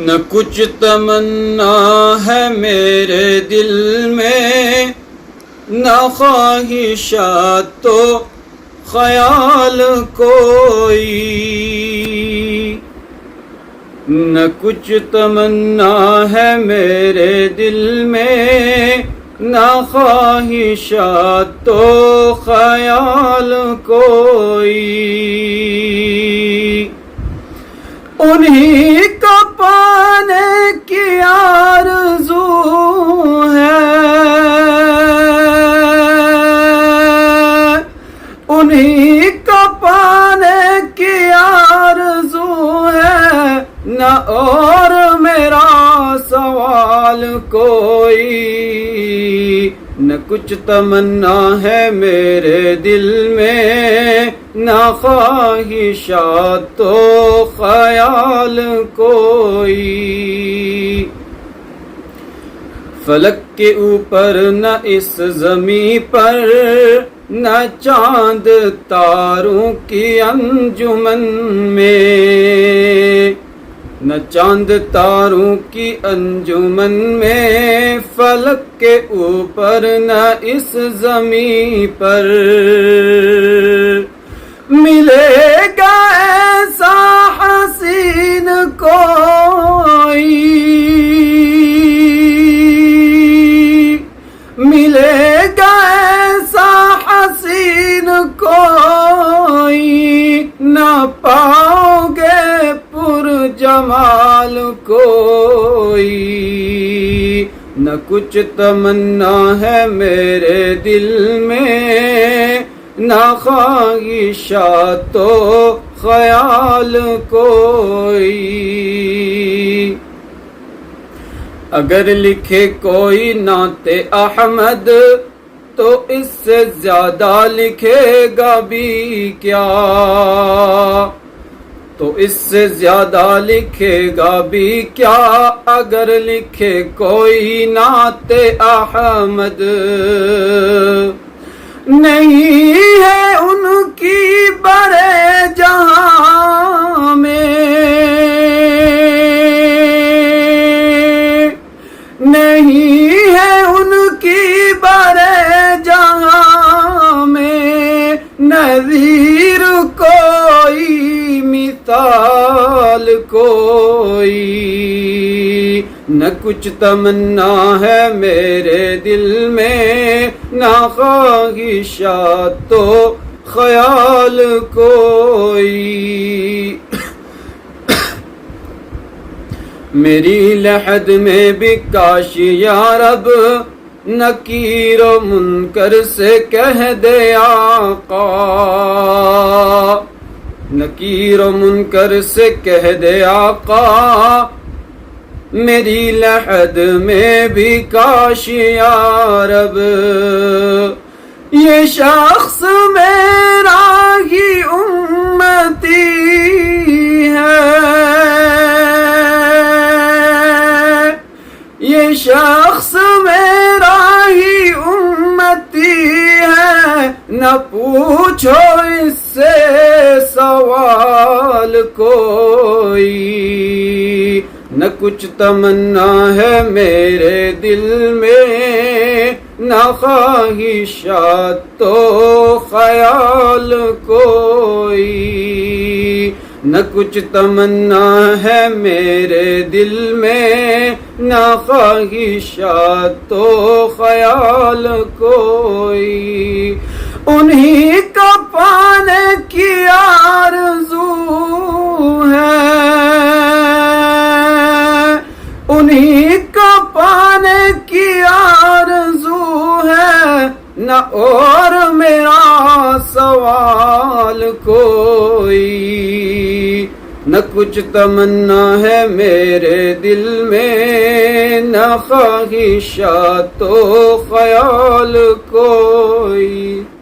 نہ کچھ تمنا ہے میرے دل میں، نہ خواہشات تو خیال کوئی، نہ کچھ تمنا ہے میرے دل میں، نہ خواہشات تو خیال کوئی، انہی کو پانے کی آرزو ہے، انہی کو پانے کی آرزو ہے، نہ اور میرا سوال کوئی، نہ کچھ تمنا ہے میرے دل میں، نہ خواہشات تو خیال کوئی، فلک کے اوپر نہ اس زمیں پر، نہ چاند تاروں کی انجمن میں، نہ چاند تاروں کی انجمن میں، فلک کے اوپر نہ اس زمیں پر، ملے گا ایسا حسین کوئی، ملے گا ایسا حسین کوئی، نہ پاؤ گے پر جمال کوئی، نہ کچھ تمنا ہے میرے دل میں، نہ خواہشات تو خیال کوئی، اگر لکھے کوئی نعت احمد تو اس سے زیادہ لکھے گا بھی کیا، تو اس سے زیادہ لکھے گا بھی کیا، اگر لکھے کوئی نعت احمد، نہیں ہے ان کی برے جہاں میں، نہیں ہے ان کی برے جہاں میں، نظیر کوئی مثال کوئی، نہ کچھ تمنا ہے میرے دل میں، نہ خواہشات تو خیال کوئی، میری لحد میں بھی کاش یا رب، نکیر و منکر سے کہہ دے آقا، نکیر و منکر سے کہہ دے آقا، میری لحد میں بھی کاش یا رب، یہ شخص میرا ہی امتی ہے، یہ شخص میرا ہی امتی ہے، نہ پوچھو اس سے سوال کوئی، نہ کچھ تمنا ہے میرے دل میں، نہ خواہشات تو خیال کوئی، نہ کچھ تمنا ہے میرے دل میں، نہ خواہشات تو خیال کوئی، انہی کو پانے کی آرزو ہے، انہی کو پانے کی آرزو ہے، نہ اور میرا سوال کوئی، نہ کچھ تمنا ہے میرے دل میں، نہ خواہشات تو خیال کوئی۔